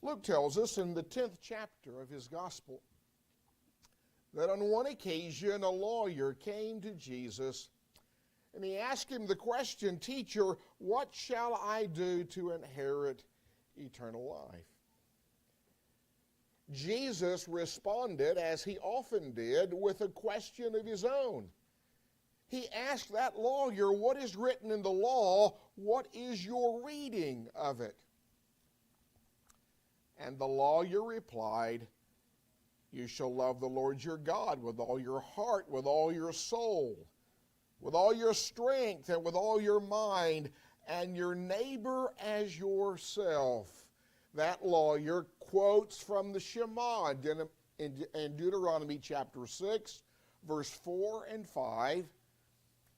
Luke tells us in the 10th chapter of his gospel that on one occasion a lawyer came to Jesus and he asked him the question, "Teacher, what shall I do to inherit eternal life?" Jesus responded, as he often did, with a question of his own. He asked that lawyer, "What is written in the law? What is your reading of it?" And the lawyer replied, "You shall love the Lord your God with all your heart, with all your soul, with all your strength, and with all your mind, and your neighbor as yourself." That lawyer quotes from the Shema in Deuteronomy chapter 6, verse 4 and 5,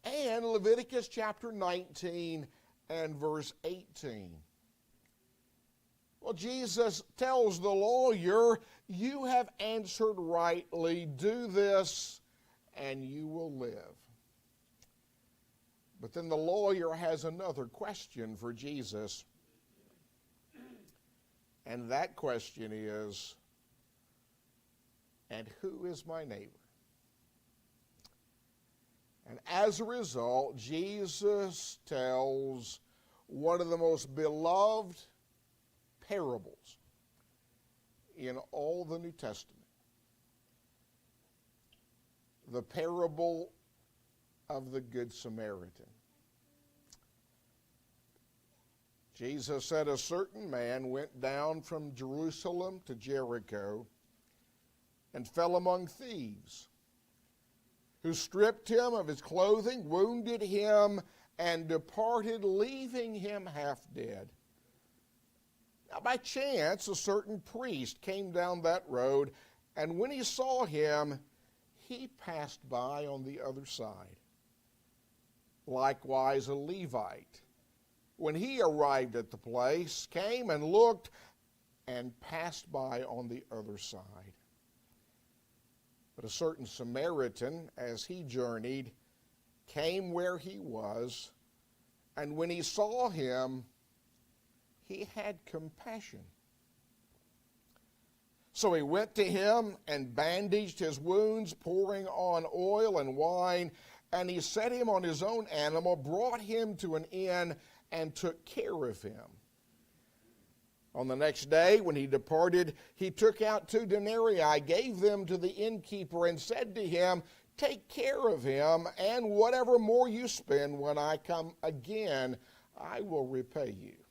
and Leviticus chapter 19 and verse 18. Well, Jesus tells the lawyer, "You have answered rightly. Do this, and you will live." But then the lawyer has another question for Jesus. And that question is, "And who is my neighbor?" And as a result, Jesus tells one of the most beloved parables in all the New Testament. The parable of the Good Samaritan. Jesus said, "A certain man went down from Jerusalem to Jericho and fell among thieves, who stripped him of his clothing, wounded him, and departed, leaving him half dead. Now by chance, a certain priest came down that road, and when he saw him, he passed by on the other side. Likewise, a Levite, when he arrived at the place, came and looked and passed by on the other side. But a certain Samaritan, as he journeyed, came where he was, and when he saw him, he had compassion. So he went to him and bandaged his wounds, pouring on oil and wine, and he set him on his own animal, brought him to an inn, and took care of him. On the next day, when he departed, he took out 2 denarii, gave them to the innkeeper, and said to him, 'Take care of him, and whatever more you spend when I come again, I will repay you.'"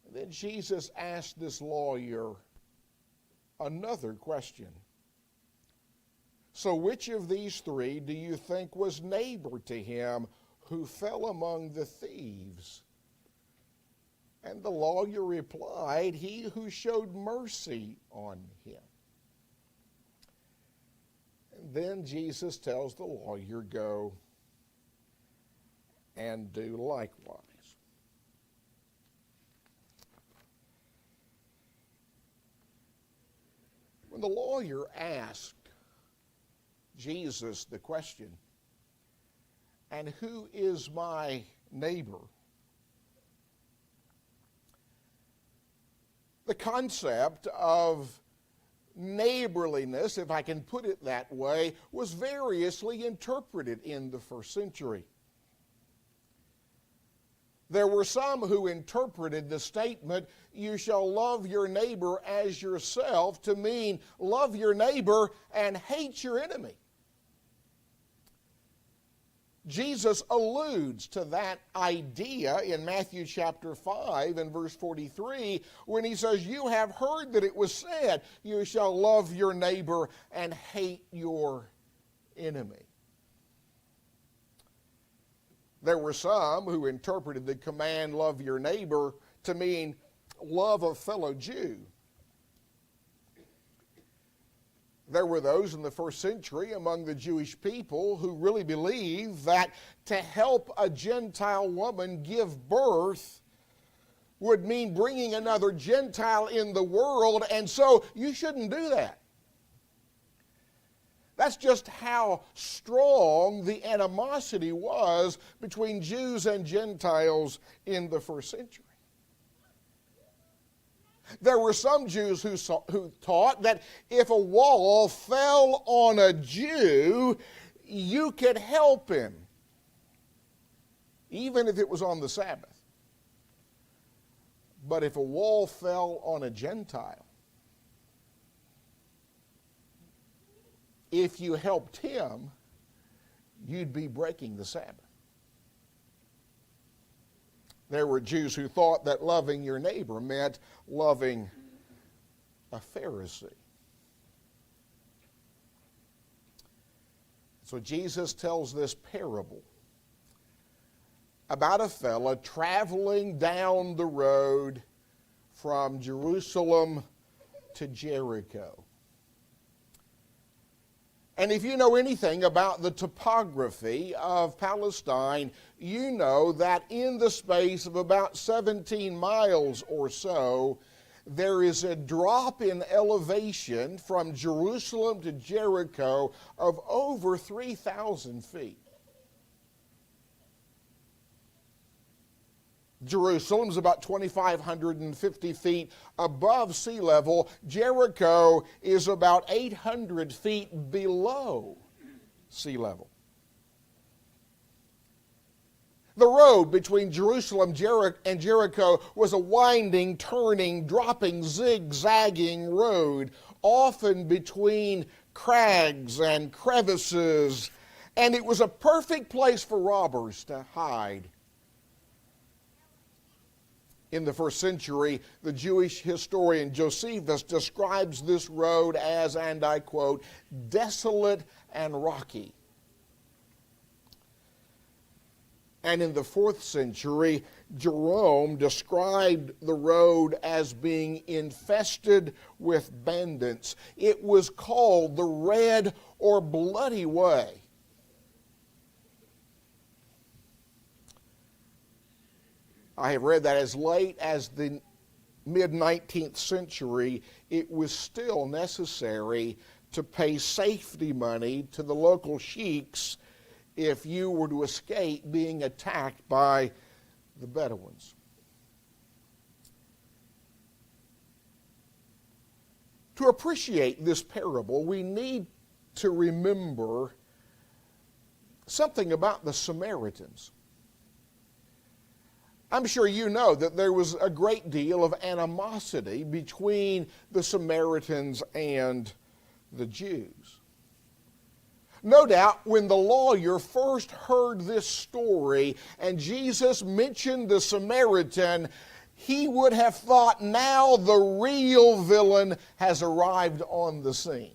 And then Jesus asked this lawyer another question. "So which of these 3 do you think was neighbor to him who fell among the thieves?" And the lawyer replied, "He who showed mercy on him." And then Jesus tells the lawyer, "Go and do likewise." When the lawyer asked Jesus the question, "And who is my neighbor?" The concept of neighborliness, if I can put it that way, was variously interpreted in the first century. There were some who interpreted the statement, "You shall love your neighbor as yourself," to mean love your neighbor and hate your enemy. Jesus alludes to that idea in Matthew chapter 5 and verse 43 when he says, "You have heard that it was said, you shall love your neighbor and hate your enemy." There were some who interpreted the command, "Love your neighbor," to mean love a fellow Jew. There were those in the first century among the Jewish people who really believed that to help a Gentile woman give birth would mean bringing another Gentile in the world, and so you shouldn't do that. That's just how strong the animosity was between Jews and Gentiles in the first century. There were some Jews who taught that if a wall fell on a Jew, you could help him, even if it was on the Sabbath. But if a wall fell on a Gentile, if you helped him, you'd be breaking the Sabbath. There were Jews who thought that loving your neighbor meant loving a Pharisee. So Jesus tells this parable about a fella traveling down the road from Jerusalem to Jericho. And if you know anything about the topography of Palestine, you know that in the space of about 17 miles or so, there is a drop in elevation from Jerusalem to Jericho of over 3,000 feet. Jerusalem is about 2,550 feet above sea level. Jericho is about 800 feet below sea level. The road between Jerusalem and Jericho was a winding, turning, dropping, zigzagging road, often between crags and crevices, and it was a perfect place for robbers to hide. In the first century, the Jewish historian Josephus describes this road as, and I quote, desolate and rocky. And in the 4th century, Jerome described the road as being infested with bandits. It was called the Red or Bloody Way. I have read that as late as the mid-19th century, it was still necessary to pay safety money to the local sheiks if you were to escape being attacked by the Bedouins. To appreciate this parable, we need to remember something about the Samaritans. I'm sure you know that there was a great deal of animosity between the Samaritans and the Jews. No doubt when the lawyer first heard this story and Jesus mentioned the Samaritan, he would have thought, now the real villain has arrived on the scene.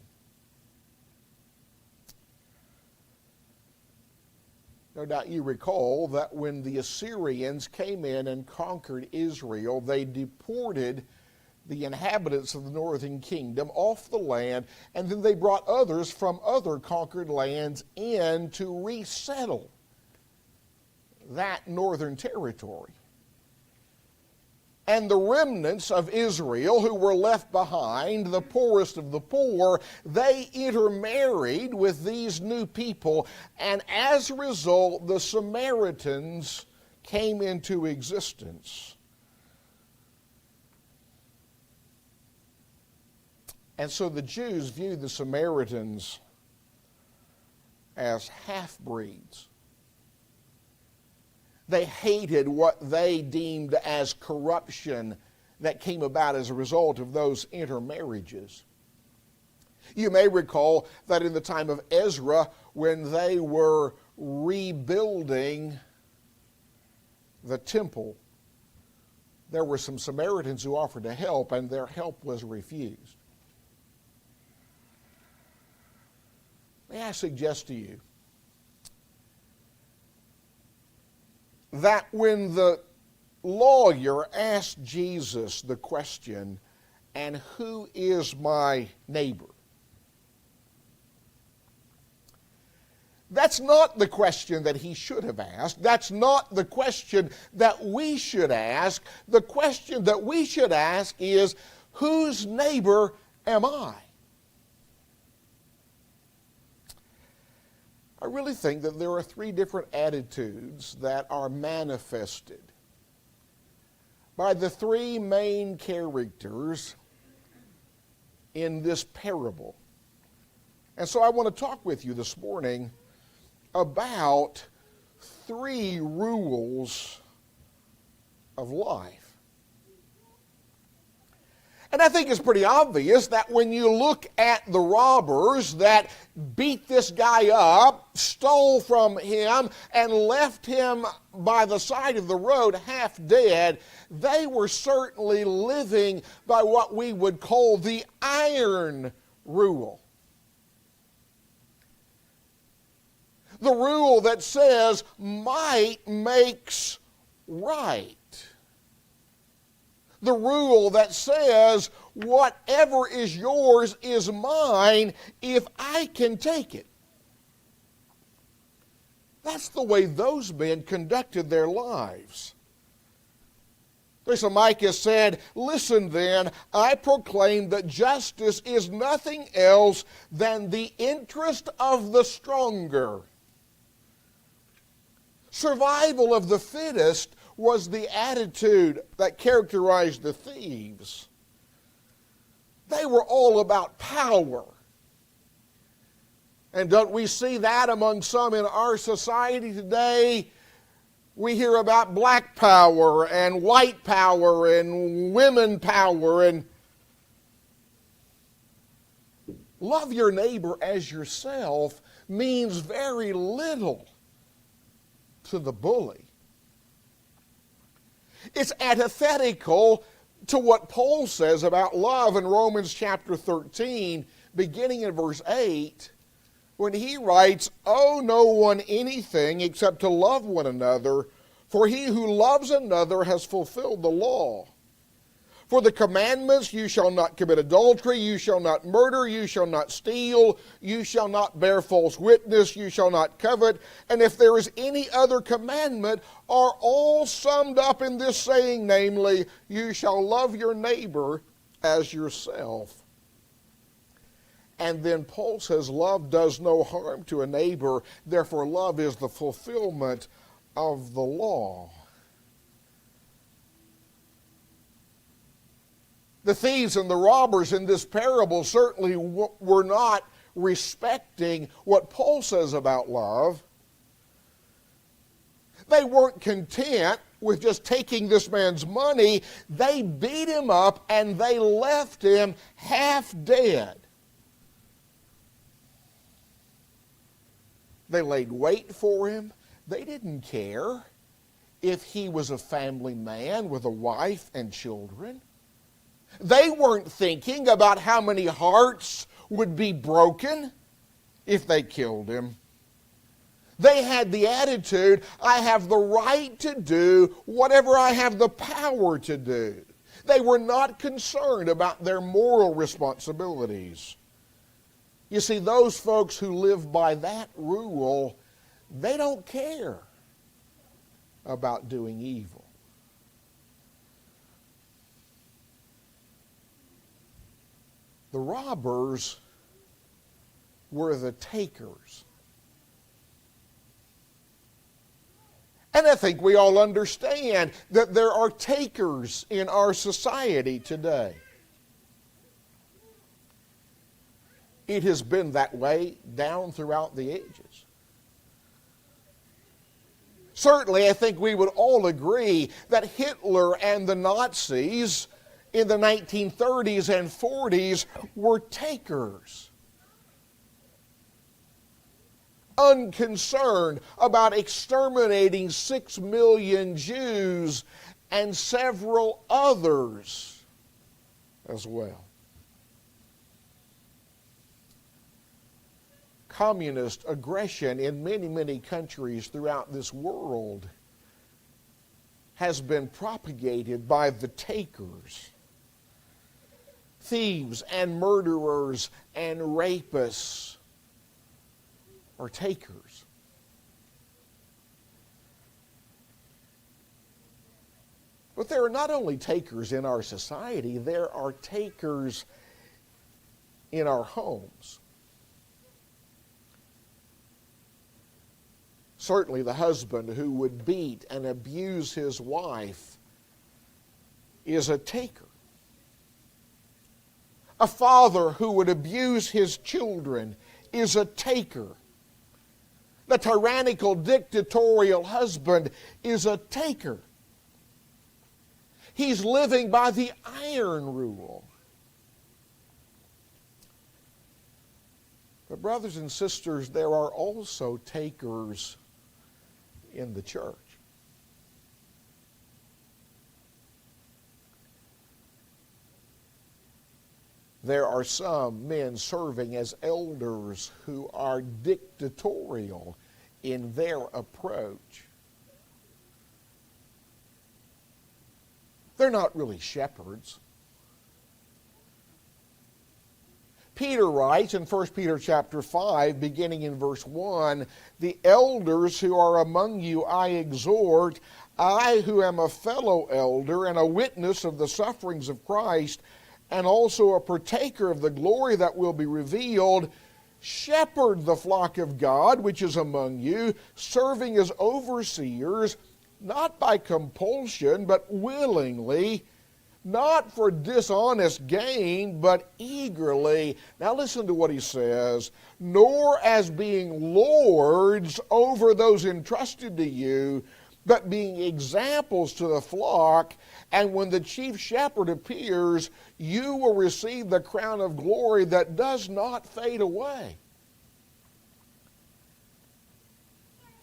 No doubt you recall that when the Assyrians came in and conquered Israel, they deported the inhabitants of the northern kingdom off the land, and then they brought others from other conquered lands in to resettle that northern territory. And the remnants of Israel who were left behind, the poorest of the poor, they intermarried with these new people, and as a result, the Samaritans came into existence. And so the Jews viewed the Samaritans as half-breeds. They hated what they deemed as corruption that came about as a result of those intermarriages. You may recall that in the time of Ezra, when they were rebuilding the temple, there were some Samaritans who offered to help, and their help was refused. May I suggest to you that when the lawyer asked Jesus the question, and who is my neighbor? That's not the question that he should have asked. That's not the question that we should ask. The question that we should ask is, whose neighbor am I? I really think that there are three different attitudes that are manifested by the three main characters in this parable. And so I want to talk with you this morning about three rules of life. And I think it's pretty obvious that when you look at the robbers that beat this guy up, stole from him, and left him by the side of the road half dead, they were certainly living by what we would call the iron rule. The rule that says might makes right. The rule that says whatever is yours is mine if I can take it. That's the way those men conducted their lives. Micah said, "Listen then, I proclaim that justice is nothing else than the interest of the stronger." Survival of the fittest was the attitude that characterized the thieves. They were all about power. And don't we see that among some in our society today? We hear about black power and white power and women power. And love your neighbor as yourself means very little to the bully. It's antithetical to what Paul says about love in Romans chapter 13, beginning in verse 8, when he writes, "Owe no one anything except to love one another, for he who loves another has fulfilled the law. For the commandments, you shall not commit adultery, you shall not murder, you shall not steal, you shall not bear false witness, you shall not covet, and if there is any other commandment, are all summed up in this saying, namely, you shall love your neighbor as yourself." And then Paul says, love does no harm to a neighbor, therefore love is the fulfillment of the law. The thieves and the robbers in this parable certainly were not respecting what Paul says about love. They weren't content with just taking this man's money. They beat him up and they left him half dead. They laid wait for him. They didn't care if he was a family man with a wife and children. They weren't thinking about how many hearts would be broken if they killed him. They had the attitude, I have the right to do whatever I have the power to do. They were not concerned about their moral responsibilities. You see, those folks who live by that rule, they don't care about doing evil. The robbers were the takers. And I think we all understand that there are takers in our society today. It has been that way down throughout the ages. Certainly, I think we would all agree that Hitler and the Nazis in the 1930s and 40s were takers. Unconcerned about exterminating 6 million Jews and several others as well. Communist aggression in many, many countries throughout this world has been propagated by the takers. Thieves and murderers and rapists are takers. But there are not only takers in our society, there are takers in our homes. Certainly the husband who would beat and abuse his wife is a taker. A father who would abuse his children is a taker. The tyrannical, dictatorial husband is a taker. He's living by the iron rule. But brothers and sisters, there are also takers in the church. There are some men serving as elders who are dictatorial in their approach. They're not really shepherds. Peter writes in 1 Peter chapter 5, beginning in verse 1, "The elders who are among you I exhort, I who am a fellow elder and a witness of the sufferings of Christ, and also a partaker of the glory that will be revealed, shepherd the flock of God which is among you, serving as overseers, not by compulsion, but willingly, not for dishonest gain, but eagerly." Now listen to what he says. "Nor as being lords over those entrusted to you, but being examples to the flock. And when the chief shepherd appears, you will receive the crown of glory that does not fade away."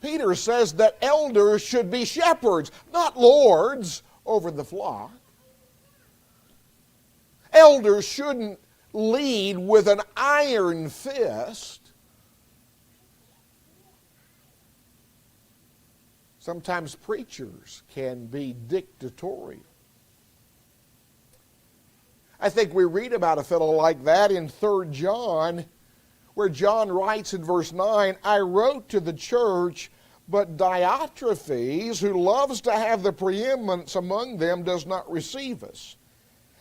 Peter says that elders should be shepherds, not lords over the flock. Elders shouldn't lead with an iron fist. Sometimes preachers can be dictatorial. I think we read about a fellow like that in 3 John, where John writes in verse 9, "I wrote to the church, but Diotrephes, who loves to have the preeminence among them, does not receive us.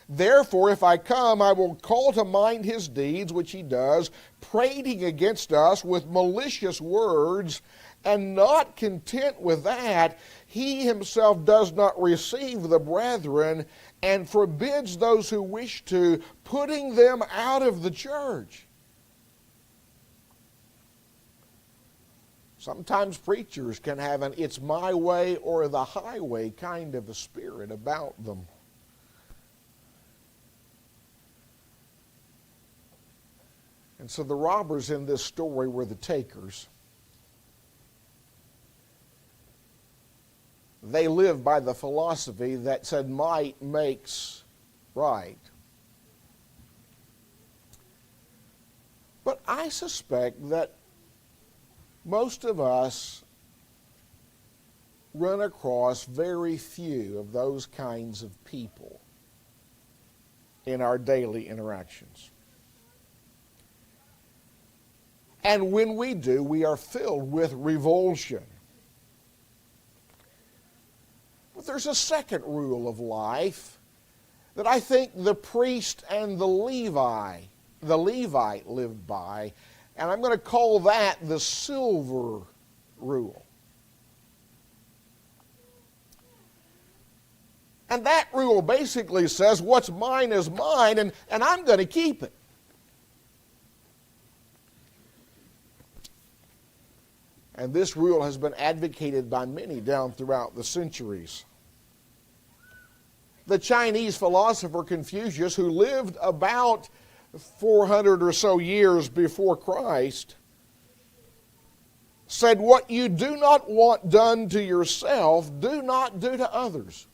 Therefore, if I come, I will call to mind his deeds, which he does, prating against us with malicious words, and not content with that, he himself does not receive the brethren, and forbids those who wish to, putting them out of the church." Sometimes preachers can have an "it's my way or the highway" kind of a spirit about them. And so the robbers in this story were the takers. They lived by the philosophy that said might makes right. But I suspect that most of us run across very few of those kinds of people in our daily interactions. And when we do, we are filled with revulsion. But there's a second rule of life that I think the priest and the Levite lived by, and I'm going to call that the silver rule. And that rule basically says what's mine is mine, and I'm going to keep it. And this rule has been advocated by many down throughout the centuries. The Chinese philosopher Confucius, who lived about 400 or so years before Christ, said, "What you do not want done to yourself, do not do to others."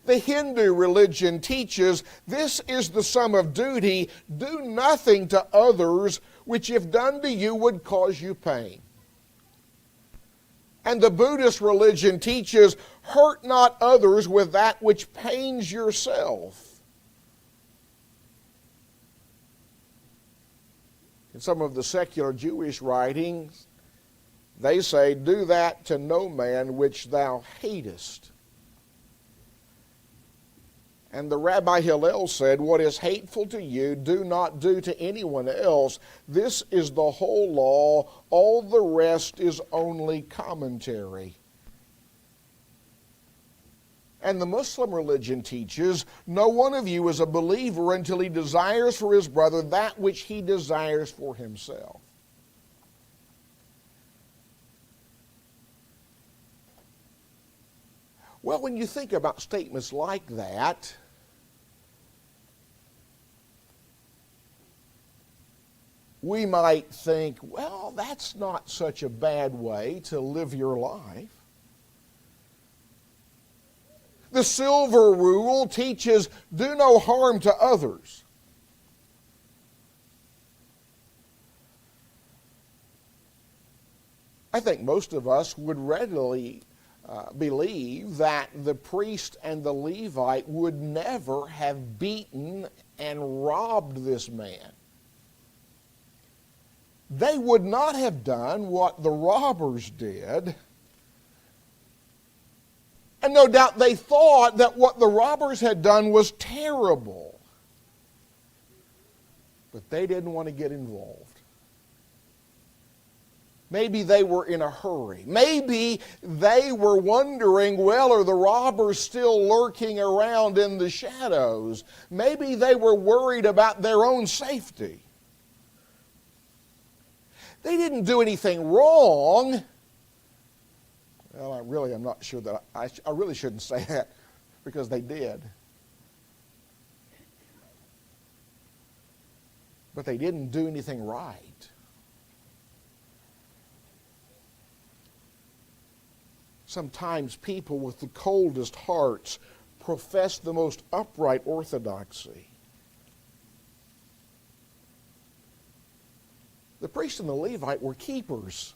The Hindu religion teaches this is the sum of duty: do nothing to others which if done to you would cause you pain. And the Buddhist religion teaches hurt not others with that which pains yourself. In some of the secular Jewish writings, they say, do that to no man which thou hatest. And the Rabbi Hillel said, what is hateful to you, do not do to anyone else. This is the whole law. All the rest is only commentary. And the Muslim religion teaches, no one of you is a believer until he desires for his brother that which he desires for himself. Well, when you think about statements like that, we might think, well, that's not such a bad way to live your life. The silver rule teaches, do no harm to others. I think most of us would readily believe that the priest and the Levite would never have beaten and robbed this man. They would not have done what the robbers did. And no doubt they thought that what the robbers had done was terrible. But they didn't want to get involved. Maybe they were in a hurry. Maybe they were wondering, well, are the robbers still lurking around in the shadows? Maybe they were worried about their own safety. They didn't do anything wrong. Well, I'm not sure that I really shouldn't say that, because they did. But they didn't do anything right. Sometimes people with the coldest hearts profess the most upright orthodoxy. The priest and the Levite were keepers.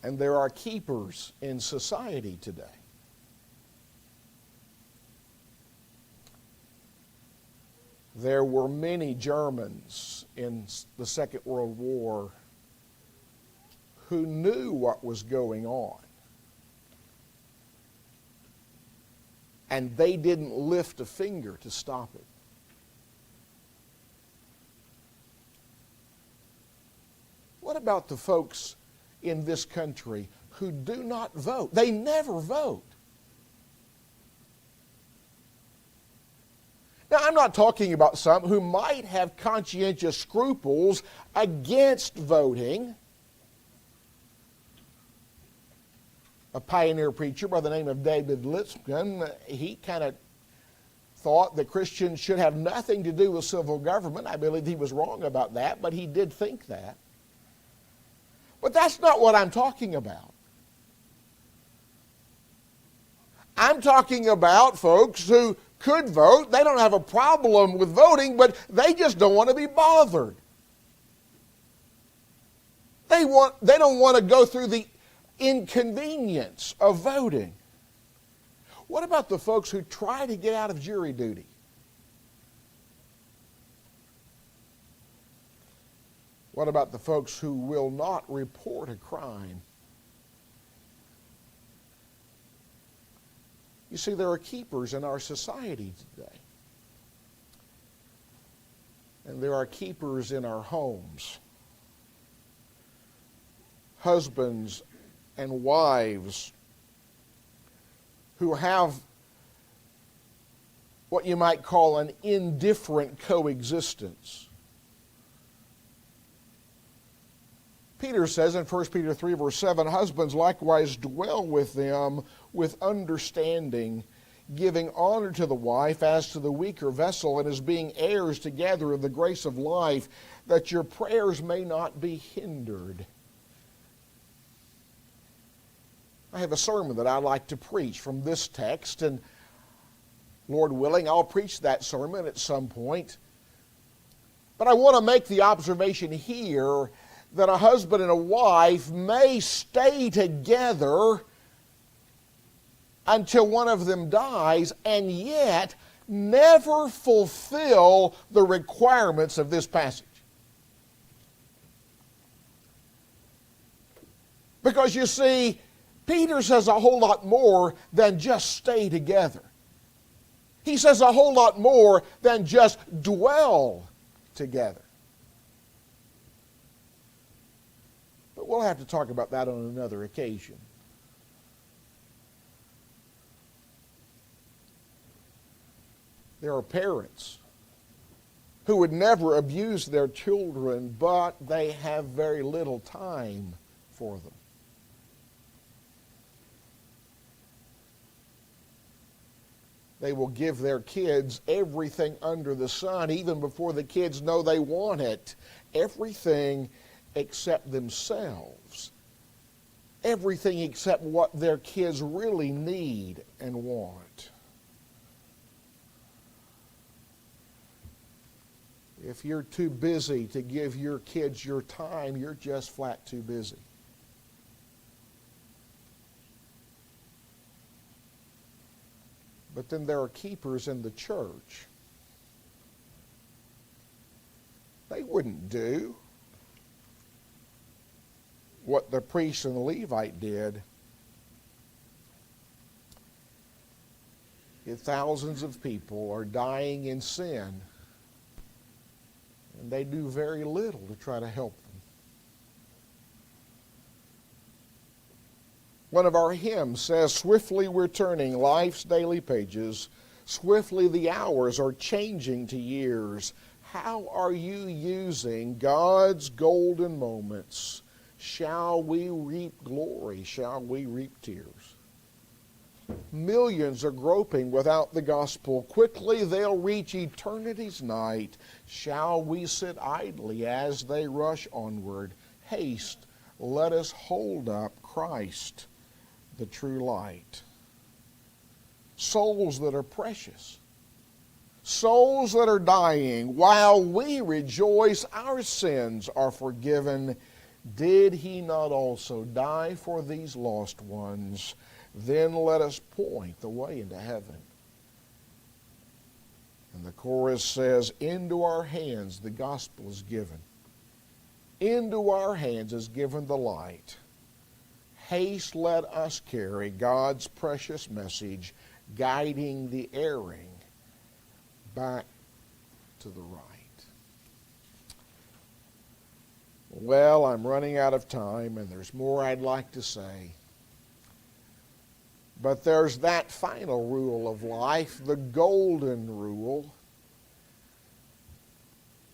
And there are keepers in society today. There were many Germans in the Second World War who knew what was going on. And they didn't lift a finger to stop it. What about the folks in this country who do not vote? They never vote. Now, I'm not talking about some who might have conscientious scruples against voting. A pioneer preacher by the name of David Lipscomb, he kind of thought that Christians should have nothing to do with civil government. I believe he was wrong about that, but he did think that. But that's not what I'm talking about. I'm talking about folks who could vote. They don't have a problem with voting, but they just don't want to be bothered. They don't want to go through the inconvenience of voting. What about the folks who try to get out of jury duty? What about the folks who will not report a crime? You see, there are keepers in our society today. And there are keepers in our homes. Husbands and wives who have what you might call an indifferent coexistence. Peter says in 1 Peter 3, verse 7, husbands likewise dwell with them with understanding, giving honor to the wife as to the weaker vessel, and as being heirs together of the grace of life, that your prayers may not be hindered. I have a sermon that I like to preach from this text, and Lord willing, I'll preach that sermon at some point. But I want to make the observation here that a husband and a wife may stay together until one of them dies, and yet never fulfill the requirements of this passage. Because you see, Peter says a whole lot more than just stay together. He says a whole lot more than just dwell together. But we'll have to talk about that on another occasion. There are parents who would never abuse their children, but they have very little time for them. They will give their kids everything under the sun, even before the kids know they want it. Everything except themselves. Everything except what their kids really need and want. If you're too busy to give your kids your time, you're just flat too busy. But then there are keepers in the church. They wouldn't do what the priest and the Levite did. If thousands of people are dying in sin, and they do very little to try to help them. One of our hymns says, "Swiftly we're turning life's daily pages. Swiftly the hours are changing to years. How are you using God's golden moments? Shall we reap glory? Shall we reap tears?" Millions are groping without the gospel. Quickly they'll reach eternity's night. Shall we sit idly as they rush onward? Haste, let us hold up Christ, the true light. Souls that are precious, souls that are dying, while we rejoice our sins are forgiven. Did he not also die for these lost ones? Then let us point the way into heaven. And the chorus says, into our hands the gospel is given. Into our hands is given the light. Haste, let us carry God's precious message, guiding the erring back to the right. Well, I'm running out of time, and there's more I'd like to say. But there's that final rule of life, the golden rule.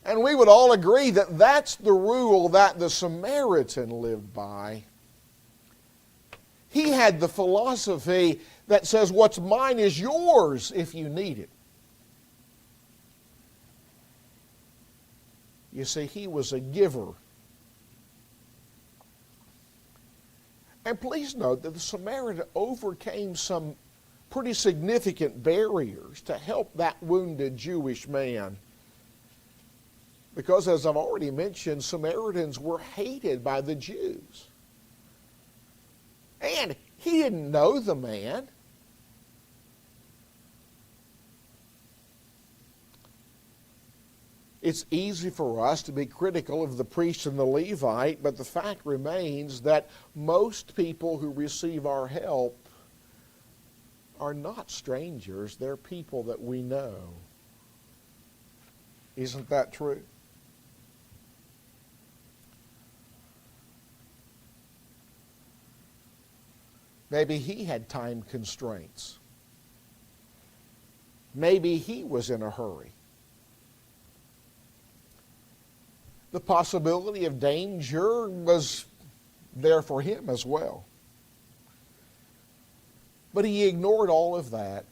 And we would all agree that that's the rule that the Samaritan lived by. He had the philosophy that says what's mine is yours if you need it. You see, he was a giver. And please note that the Samaritan overcame some pretty significant barriers to help that wounded Jewish man. Because as I've already mentioned, Samaritans were hated by the Jews. And he didn't know the man. It's easy for us to be critical of the priest and the Levite, but the fact remains that most people who receive our help are not strangers. They're people that we know. Isn't that true? Maybe he had time constraints. Maybe he was in a hurry. The possibility of danger was there for him as well. But he ignored all of that.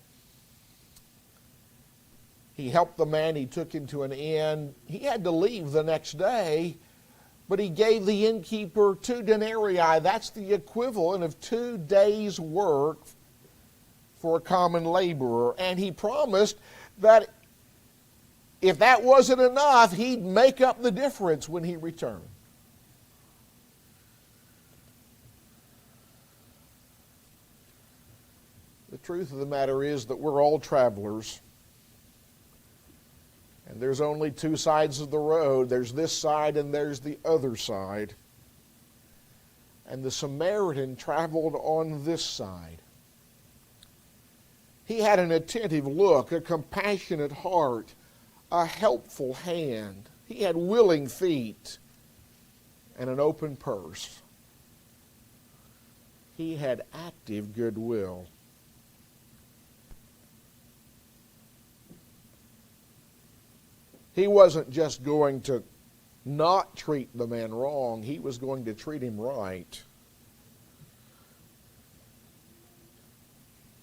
He helped the man, he took him to an inn. He had to leave the next day, but he gave the innkeeper 2 denarii. That's the equivalent of 2 days' work for a common laborer. And he promised that if that wasn't enough, he'd make up the difference when he returned. The truth of the matter is that we're all travelers. And there's only 2 sides of the road. There's this side and there's the other side. And the Samaritan traveled on this side. He had an attentive look, a compassionate heart, a helpful hand. He had willing feet and an open purse. He had active goodwill. He wasn't just going to not treat the man wrong, he was going to treat him right.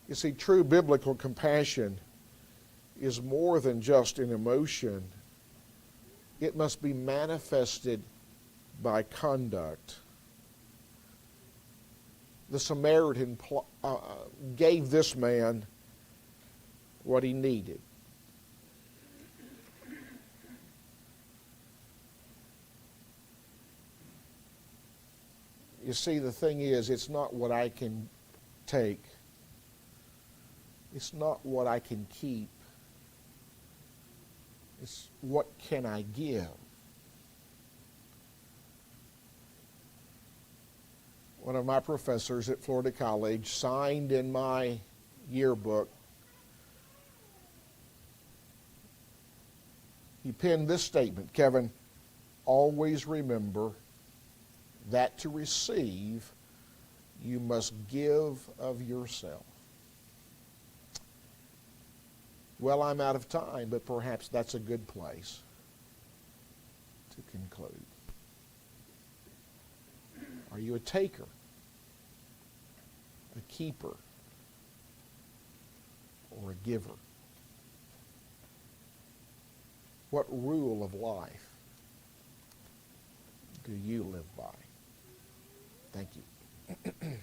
You see, true biblical compassion is more than just an emotion. It must be manifested by conduct. The Samaritan gave this man what he needed. You see, the thing is, it's not what I can take. It's not what I can keep. It's what can I give. One of my professors at Florida College signed in my yearbook. He penned this statement, Kevin, always remember that to receive, you must give of yourself. Well, I'm out of time, but perhaps that's a good place to conclude. Are you a taker, a keeper, or a giver? What rule of life do you live by? Thank you.